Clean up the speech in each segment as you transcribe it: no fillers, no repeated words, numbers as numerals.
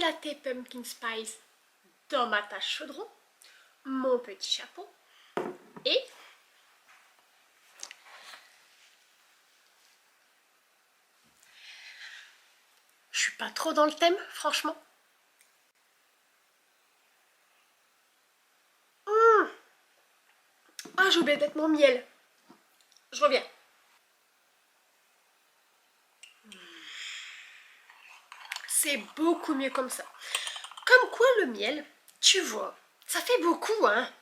latte pumpkin spice dans ma tache chaudron, mon petit chapeau et je suis pas trop dans le thème, franchement. Ah, j'ai oublié d'être mon miel. Je reviens. C'est beaucoup mieux comme ça. Comme quoi le miel, tu vois, ça fait beaucoup, hein.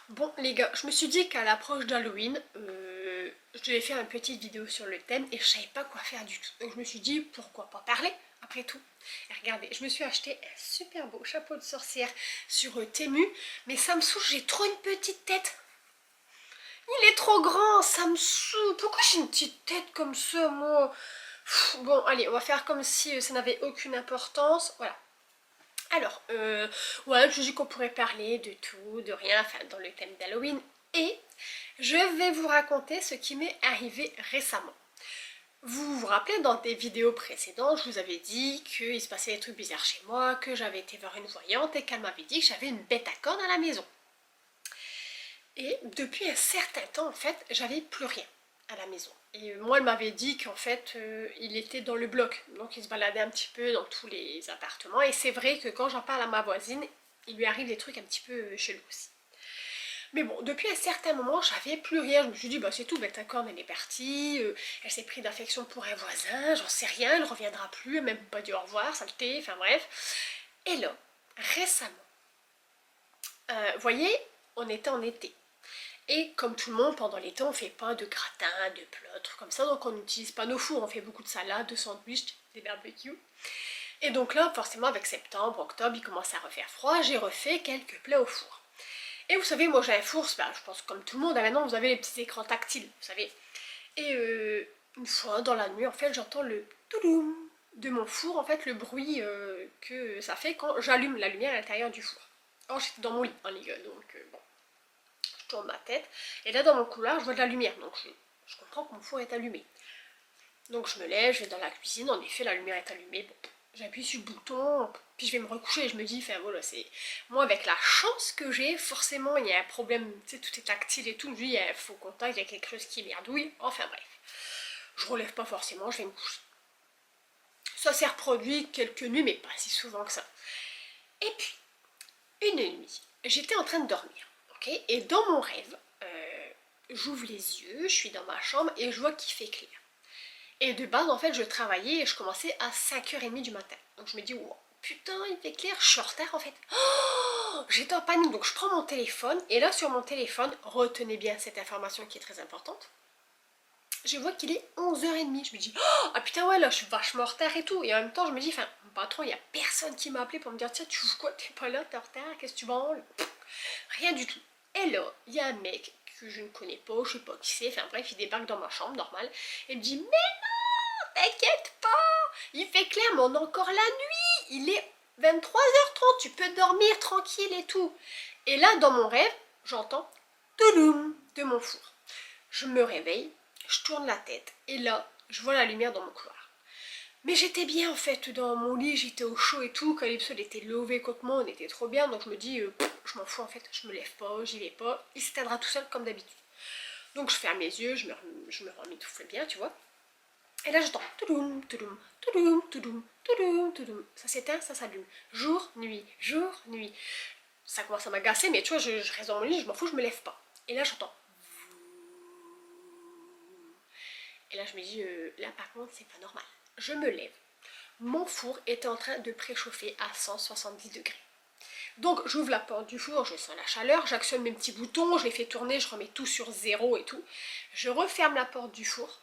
Bon les gars, je me suis dit qu'à l'approche d'Halloween, je devais faire une petite vidéo sur le thème et je savais pas quoi faire du tout. Donc je me suis dit pourquoi pas parler après tout. Et regardez, je me suis acheté un super beau chapeau de sorcière sur Temu, mais ça me saoule, j'ai trop une petite tête. Il est trop grand, ça me saoule. Pourquoi j'ai une petite tête comme ça, moi? Bon, allez, on va faire comme si ça n'avait aucune importance. Voilà. Alors, ouais, je dis qu'on pourrait parler de tout, de rien, enfin, dans le thème d'Halloween. Et je vais vous raconter ce qui m'est arrivé récemment. Vous vous rappelez, dans des vidéos précédentes, je vous avais dit qu'il se passait des trucs bizarres chez moi, que j'avais été voir une voyante et qu'elle m'avait dit que j'avais une bête à cornes à la maison. Et depuis un certain temps, en fait, j'avais plus rien à la maison. Et moi, elle m'avait dit qu'en fait, il était dans le bloc. Donc, il se baladait un petit peu dans tous les appartements. Et c'est vrai que quand j'en parle à ma voisine, il lui arrive des trucs un petit peu chelous aussi. Mais bon, depuis un certain moment, j'avais plus rien. Je me suis dit, bah c'est tout, bête à corne, elle est partie. Elle s'est pris d'affection pour un voisin, j'en sais rien, elle reviendra plus, elle m'a même pas dit au revoir, saleté, enfin bref. Et là, récemment, vous voyez, on était en été. Et comme tout le monde, pendant l'été, on fait pas de gratin, de plâtre, comme ça, donc on n'utilise pas nos fours, on fait beaucoup de salades, de sandwichs, des barbecues. Et donc là, forcément, avec septembre, octobre, il commence à refaire froid, j'ai refait quelques plats au four. Et vous savez, moi j'ai un four, bah, je pense comme tout le monde, maintenant vous avez les petits écrans tactiles, vous savez. Et une fois, dans la nuit, en fait, j'entends le touloum de mon four, en fait, le bruit que ça fait quand j'allume la lumière à l'intérieur du four. Alors j'étais dans mon lit, en les gars, donc bon. Je tourne ma tête, et là dans mon couloir je vois de la lumière, donc je comprends que mon four est allumé. Donc je me lève, je vais dans la cuisine, en effet la lumière est allumée, bon, j'appuie sur le bouton, puis je vais me recoucher et je me dis, enfin voilà, c'est... Moi avec la chance que j'ai, forcément il y a un problème, tu sais, tout est tactile et tout, je me dis, il y a un faux contact, il y a quelque chose qui merdouille, enfin bref. Je relève pas forcément, je vais me coucher. Ça s'est reproduit quelques nuits, mais pas si souvent que ça. Et puis, une nuit, j'étais en train de dormir. Et dans mon rêve, j'ouvre les yeux, je suis dans ma chambre et je vois qu'il fait clair. Et de base, en fait, je travaillais et je commençais à 5h30 du matin. Donc je me dis, wow, putain, il fait clair, je suis en retard en fait. Oh, j'étais en panique, donc je prends mon téléphone et là sur mon téléphone, retenez bien cette information qui est très importante. Je vois qu'il est 11h30, je me dis, oh, ah putain ouais là je suis vachement en retard et tout. Et en même temps je me dis, enfin, mon patron, il n'y a personne qui m'a appelé pour me dire, tiens, tu fous quoi, t'es pas là, t'es en retard, qu'est-ce que tu branles? Rien du tout. Et là, il y a un mec que je ne connais pas, je sais pas qui c'est, enfin bref, il débarque dans ma chambre, normal, et me dit, mais non, t'inquiète pas, il fait clair, mais on a encore la nuit, il est 23h30, tu peux dormir tranquille et tout. Et là, dans mon rêve, j'entends touloum de mon four. Je me réveille, je tourne la tête, et là, je vois la lumière dans mon couloir. Mais j'étais bien en fait dans mon lit, j'étais au chaud et tout, Calypso elle était levée contre moi, on était trop bien, donc je me dis, je m'en fous en fait, je me lève pas, j'y vais pas, il s'éteindra tout seul comme d'habitude. Donc je ferme les yeux, je me remets tout fait bien, tu vois. Et là j'entends toudoum, toudoum, toudoum, toudoum, toudoum, toudoum. Ça s'éteint, ça s'allume. Jour, nuit, jour, nuit. Ça commence à m'agacer, mais tu vois, je reste dans mon lit, je m'en fous, je me lève pas. Et là j'entends. Et là je me dis, là par contre c'est pas normal. Je me lève. Mon four était en train de préchauffer à 170 degrés. Donc j'ouvre la porte du four, je sens la chaleur, j'actionne mes petits boutons, je les fais tourner, je remets tout sur 0 et tout. Je referme la porte du four.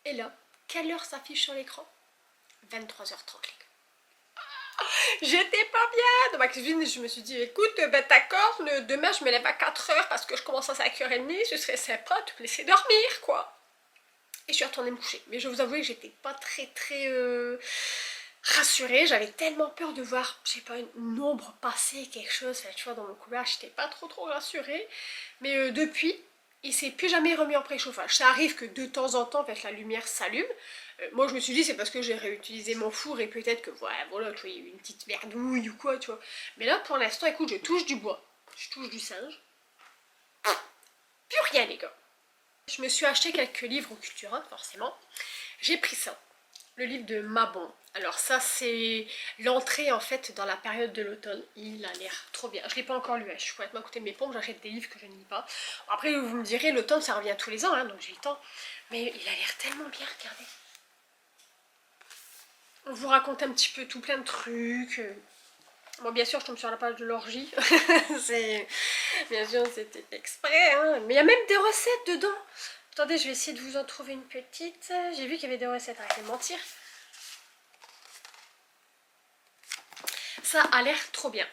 Et là, quelle heure s'affiche sur l'écran? 23h30. J'étais pas bien. Dans ma cuisine, je me suis dit, écoute, ben d'accord, demain je me lève à 4h parce que je commence à 5h30, ce serait sympa de me laisser dormir, quoi. Et je suis retournée me coucher. Mais je vous avoue que j'étais pas très rassurée. J'avais tellement peur de voir, je sais pas, une ombre passer, quelque chose, enfin, tu vois, dans mon couloir. J'étais pas trop rassurée. Mais depuis, il s'est plus jamais remis en préchauffage. Ça arrive que de temps en temps, en fait, la lumière s'allume. Moi je me suis dit c'est parce que j'ai réutilisé mon four et peut-être que voilà, tu vois, il y a eu une petite merdouille ou quoi, tu vois. Mais là pour l'instant, écoute, je touche du bois, je touche du singe. Plus rien les gars. Je me suis acheté quelques livres au Cultura, forcément. J'ai pris ça, le livre de Mabon. Alors ça c'est l'entrée en fait dans la période de l'automne. Il a l'air trop bien. Je l'ai pas encore lu, hein. Je suis complètement à côté de mes pompes, j'achète des livres que je ne lis pas. Après vous me direz, l'automne ça revient tous les ans, hein, donc j'ai le temps. Mais il a l'air tellement bien, regardez. On vous raconte un petit peu tout plein de trucs. Bon, bien sûr, je tombe sur la page de l'orgie. Bien sûr, c'était exprès. Hein. Mais il y a même des recettes dedans. Attendez, je vais essayer de vous en trouver une petite. J'ai vu qu'il y avait des recettes, arrêtez de mentir. Ça a l'air trop bien.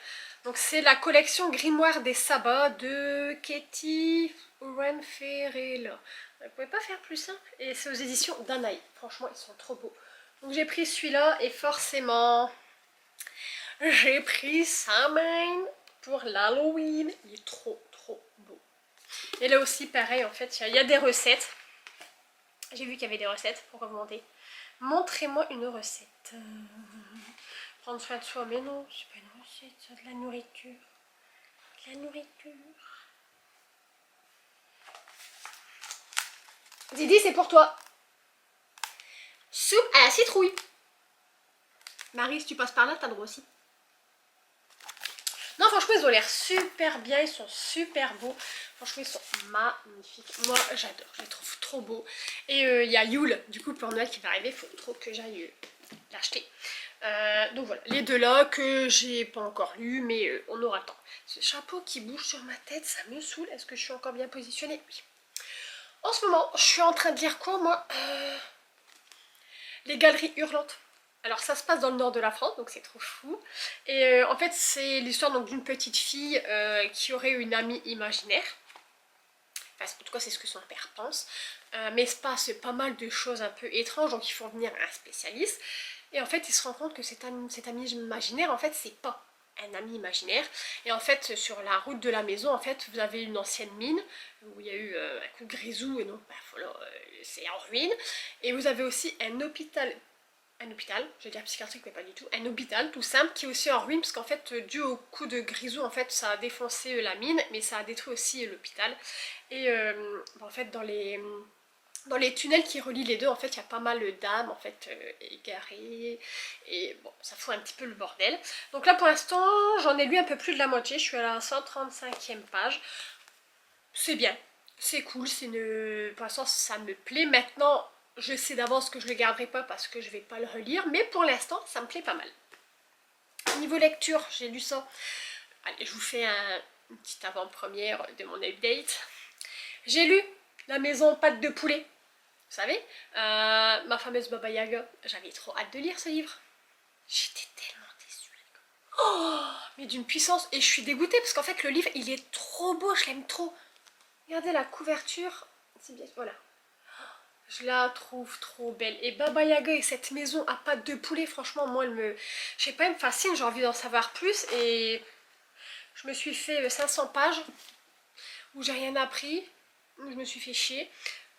Donc c'est la collection Grimoire des Sabbats de Katie Renferella. Vous ne pouvez pas faire plus simple. Et c'est aux éditions Danaï. Franchement, ils sont trop beaux. Donc j'ai pris celui-là et forcément, j'ai pris Samhain pour l'Halloween. Il est trop beau. Et là aussi, pareil, en fait, il y a des recettes. J'ai vu qu'il y avait des recettes pour remonter. Montrez-moi une recette. Prendre soin de soi, mais non, c'est pas une recette, c'est de la nourriture. De la nourriture. Didi, c'est pour toi. Soupe à la citrouille. Marie, si tu passes par là, t'as le droit aussi. Non, franchement, ils ont l'air super bien, ils sont super beaux. Franchement, ils sont magnifiques. Moi, j'adore, je les trouve trop beaux. Et il y a Yule, du coup, pour Noël qui va arriver, il faut trop que j'aille l'acheter. Donc voilà, les deux là que j'ai pas encore lu, mais on aura le temps. Ce chapeau qui bouge sur ma tête, ça me saoule. Est-ce que je suis encore bien positionnée? Oui. En ce moment, je suis en train de lire quoi, moi? Les Galeries Hurlantes. Alors ça se passe dans le nord de la France, donc c'est trop fou. Et en fait c'est l'histoire d'une petite fille qui aurait une amie imaginaire. Enfin, en tout cas c'est ce que son père pense. Mais il se passe pas mal de choses un peu étranges, donc il faut venir un spécialiste. Et en fait il se rend compte que cet ami imaginaire, en fait c'est pas un ami imaginaire. Et en fait sur la route de la maison, en fait vous avez une ancienne mine où il y a eu un coup de grisou et donc bah, voilà, c'est en ruine. Et vous avez aussi un hôpital, je vais dire psychiatrique mais pas du tout, un hôpital tout simple qui est aussi en ruine parce qu'en fait dû au coup de grisou en fait ça a défoncé la mine mais ça a détruit aussi l'hôpital. Et en fait dans les tunnels qui relient les deux, en fait, il y a pas mal d'âmes en fait égarées et bon, ça fout un petit peu le bordel. Donc là, pour l'instant, j'en ai lu un peu plus de la moitié. Je suis à la 135e page. C'est bien, c'est cool. Pour l'instant, ça me plaît. Maintenant, je sais d'avance que je le garderai pas parce que je vais pas le relire, mais pour l'instant, ça me plaît pas mal. Niveau lecture, j'ai lu ça. Allez, je vous fais une petite avant-première de mon update. J'ai lu La maison pâte de poulet. Vous savez, ma fameuse Baba Yaga, j'avais trop hâte de lire ce livre. J'étais tellement déçue. Oh, mais d'une puissance, et je suis dégoûtée parce qu'en fait le livre il est trop beau, je l'aime trop. Regardez la couverture, c'est bien, voilà. Je la trouve trop belle. Et Baba Yaga et cette maison à pâte de poulet, franchement moi je sais pas, elle me fascine, j'ai envie d'en savoir plus. Et je me suis fait 500 pages où j'ai rien appris, où je me suis fait chier.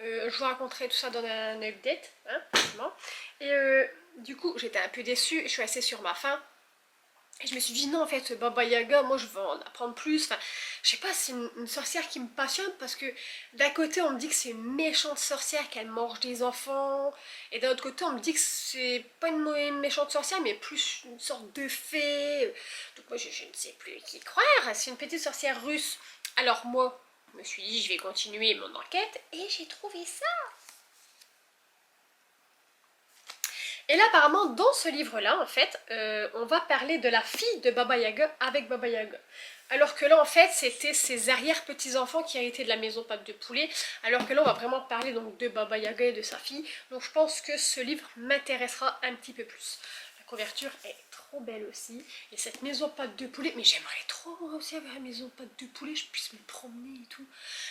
Je vous raconterai tout ça dans un update, hein, forcément. Et du coup, j'étais un peu déçue, je suis restée sur ma faim. Et je me suis dit, non, en fait, Baba Yaga, moi je veux en apprendre plus. Enfin, je sais pas, c'est une sorcière qui me passionne parce que d'un côté, on me dit que c'est une méchante sorcière, qu'elle mange des enfants. Et d'un autre côté, on me dit que c'est pas une méchante sorcière, mais plus une sorte de fée. Donc moi, je ne sais plus qui croire. C'est une petite sorcière russe. Alors moi, je me suis dit, je vais continuer mon enquête et j'ai trouvé ça. Et là, apparemment, dans ce livre-là, en fait, on va parler de la fille de Baba Yaga avec Baba Yaga. Alors que là, en fait, c'était ses arrière-petits-enfants qui héritaient de la maison pâte de poulet. Alors que là, on va vraiment parler donc de Baba Yaga et de sa fille. Donc je pense que ce livre m'intéressera un petit peu plus. La couverture est trop belle aussi. Et cette maison pâte de poulet, mais j'aimerais trop moi aussi avoir une maison pâte de poulet, je puisse me promener et tout.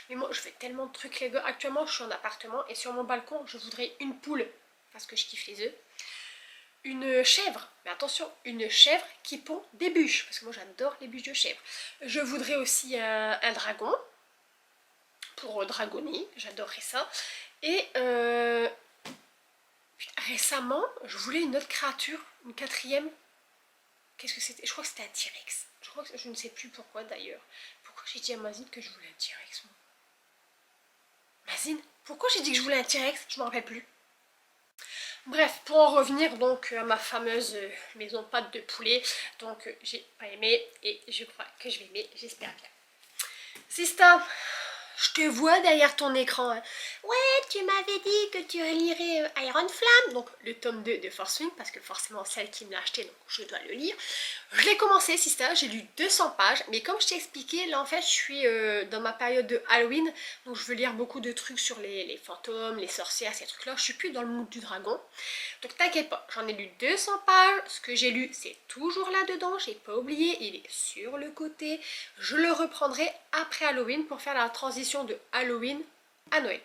Mais moi, je fais tellement de trucs les gars. Actuellement, je suis en appartement et sur mon balcon, je voudrais une poule parce que je kiffe les œufs. Une chèvre, mais attention, une chèvre qui pond des bûches, parce que moi j'adore les bûches de chèvre. Je voudrais aussi un dragon, pour dragonner, j'adorerais ça. Et Récemment, je voulais une autre créature, une quatrième. Qu'est-ce que c'était? Je crois que c'était un T-Rex. Je ne sais plus pourquoi d'ailleurs. Pourquoi j'ai dit à Mazine que je voulais un T-Rex? Mazine, pourquoi j'ai dit que je voulais un T-Rex? Je me rappelle plus. Bref, pour en revenir donc à ma fameuse maison pâte de poulet, donc j'ai pas aimé et je crois que je vais aimer, j'espère bien. Sista, je te vois derrière ton écran. Hein. Ouais, tu m'avais dit que tu relirais Iron Flame, donc le tome 2 de Force Wing, parce que forcément celle qui me l'a acheté, donc je dois le lire. Je l'ai commencé, Sista, j'ai lu 200 pages, mais comme je t'ai expliqué, là en fait je suis dans ma période de Halloween, donc je veux lire beaucoup de trucs sur les fantômes, les sorcières, ces trucs-là. Je suis plus dans le mood du dragon. Donc t'inquiète pas, j'en ai lu 200 pages, ce que j'ai lu c'est toujours là-dedans, j'ai pas oublié, il est sur le côté. Je le reprendrai après Halloween pour faire la transition de Halloween à Noël.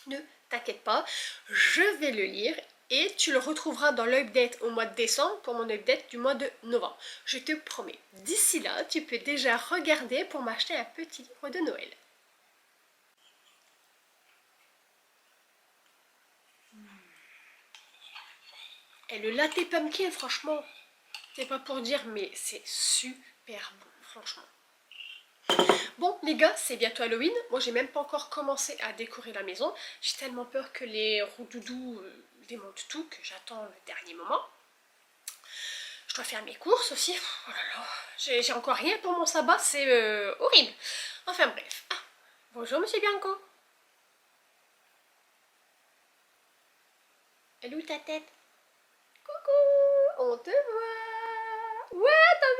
Ne t'inquiète pas, je vais le lire et tu le retrouveras dans l'update au mois de décembre pour mon update du mois de novembre. Je te promets, d'ici là, tu peux déjà regarder pour m'acheter un petit livre de Noël. Et le latte pumpkin, franchement, c'est pas pour dire, mais c'est super bon, franchement. Bon, les gars, c'est bientôt Halloween. Moi, j'ai même pas encore commencé à décorer la maison. J'ai tellement peur que les roudoudous démontent tout que j'attends le dernier moment. Je dois faire mes courses aussi. Oh là là, j'ai encore rien pour mon sabbat, c'est horrible. Enfin bref. Ah, bonjour, monsieur Bianco. Elle est où ta tête? Coucou, on te voit. Ouais, t'as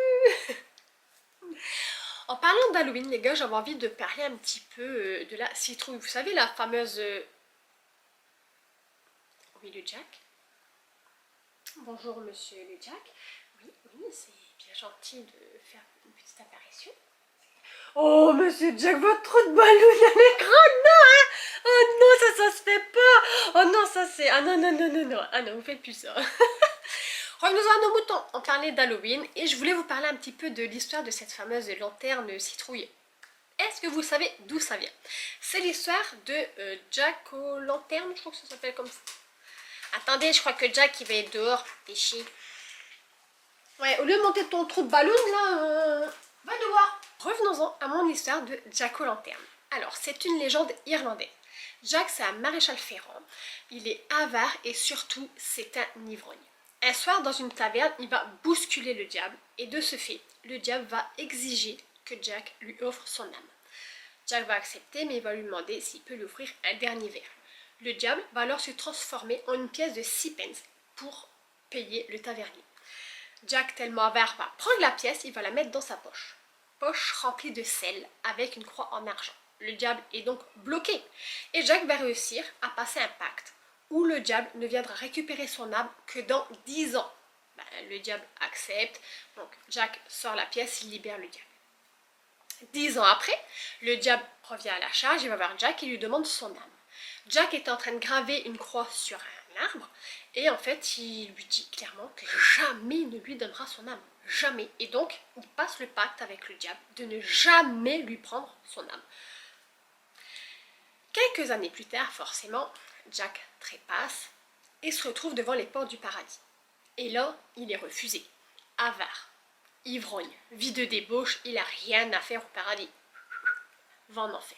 vu? En parlant d'Halloween, les gars, j'avais envie de parler un petit peu de la citrouille. Vous savez, la fameuse... Oui, le Jack. Bonjour, monsieur le Jack. Oui, oui, c'est bien gentil de faire une petite apparition. Oh, monsieur Jack, votre trou de ballon à l'écran, non, hein? Oh non, ça se fait pas. Oh non, ça c'est... Ah non, non, non, non, non. Ah non, vous faites plus ça. Revenons à nos moutons. On parlait d'Halloween et je voulais vous parler un petit peu de l'histoire de cette fameuse lanterne citrouille. Est-ce que vous savez d'où ça vient? C'est l'histoire de Jack aux lanternes, je crois que ça s'appelle comme ça. Attendez, je crois que Jack il va être dehors, péché. Ouais, au lieu de monter ton trou de ballon, là, va dehors. Revenons-en à mon histoire de Jack aux lanternes. Alors, c'est une légende irlandaise. Jack, c'est un maréchal ferrant. Il est avare et surtout, c'est un ivrogne. Un soir, dans une taverne, il va bousculer le diable et de ce fait, le diable va exiger que Jack lui offre son âme. Jack va accepter, mais il va lui demander s'il peut lui offrir un dernier verre. Le diable va alors se transformer en une pièce de 6 pence pour payer le tavernier. Jack, tellement avare, va prendre la pièce, il va la mettre dans sa poche. Poche remplie de sel avec une croix en argent. Le diable est donc bloqué. Et Jack va réussir à passer un pacte où le diable ne viendra récupérer son âme que dans 10 ans. Le diable accepte, donc Jack sort la pièce, il libère le diable. 10 ans après, le diable revient à la charge, il va voir Jack et lui demande son âme. Jack est en train de graver une croix sur un arbre et en fait il lui dit clairement que jamais il ne lui donnera son âme. Jamais. Et donc il passe le pacte avec le diable de ne jamais lui prendre son âme. Quelques années plus tard, forcément, Jack trépasse et se retrouve devant les portes du paradis. Et là, il est refusé. Avare, ivrogne, vie de débauche, il n'a rien à faire au paradis. Va en enfer.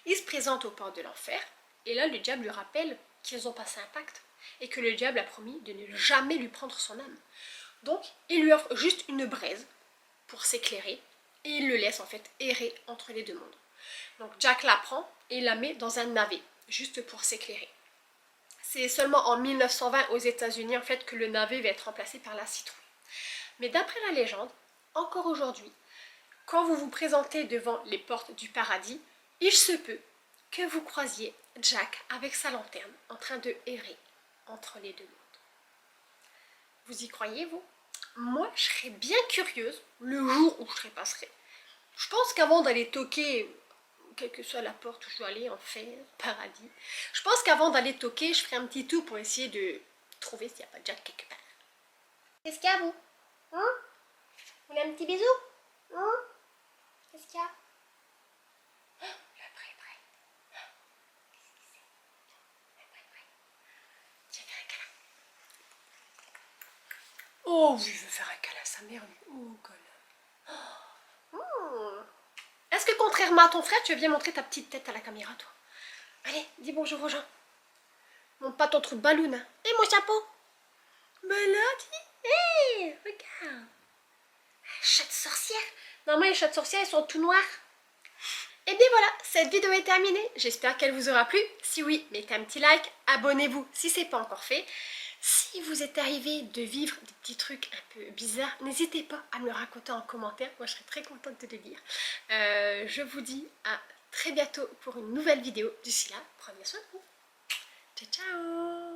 Il se présente aux portes de l'enfer, et là le diable lui rappelle qu'ils ont passé un pacte, et que le diable a promis de ne jamais lui prendre son âme. Donc, il lui offre juste une braise pour s'éclairer, et il le laisse en fait errer entre les deux mondes. Donc Jack la prend et la met dans un navet, juste pour s'éclairer. C'est seulement en 1920 aux États-Unis en fait que le navet va être remplacé par la citrouille. Mais d'après la légende, encore aujourd'hui, quand vous vous présentez devant les portes du paradis, il se peut que vous croisiez Jack avec sa lanterne en train de errer entre les deux mondes. Vous y croyez, vous? Moi, je serais bien curieuse le jour où je trépasserai. Je pense qu'avant d'aller toquer, quelle que soit la porte où je dois aller, enfer, paradis, je pense qu'avant d'aller toquer, je ferai un petit tour pour essayer de trouver s'il n'y a pas Jack quelque part. Qu'est-ce qu'il y a, vous? Hein? Vous voulez un petit bisou? Hein? Qu'est-ce qu'il y a? Le prêt. Tiens, Oh oui, je veux faire un câlin à sa mère. Oh, câlin. Oh. Est-ce que contrairement à ton frère, tu veux bien montrer ta petite tête à la caméra, toi? Allez, dis bonjour aux gens. Montre pas ton truc ballon. Hein. Et mon chapeau? Ben là, dis. Hé, regarde. Chat de sorcière. Normalement, les chats de sorcière, ils sont tout noirs. Et bien voilà, cette vidéo est terminée. J'espère qu'elle vous aura plu. Si oui, mettez un petit like. Abonnez-vous si ce n'est pas encore fait. Si vous êtes arrivé de vivre des petits trucs un peu bizarres, n'hésitez pas à me le raconter en commentaire. Moi, je serais très contente de le lire. Je vous dis à très bientôt pour une nouvelle vidéo. D'ici là, prenez soin de vous. Ciao, ciao!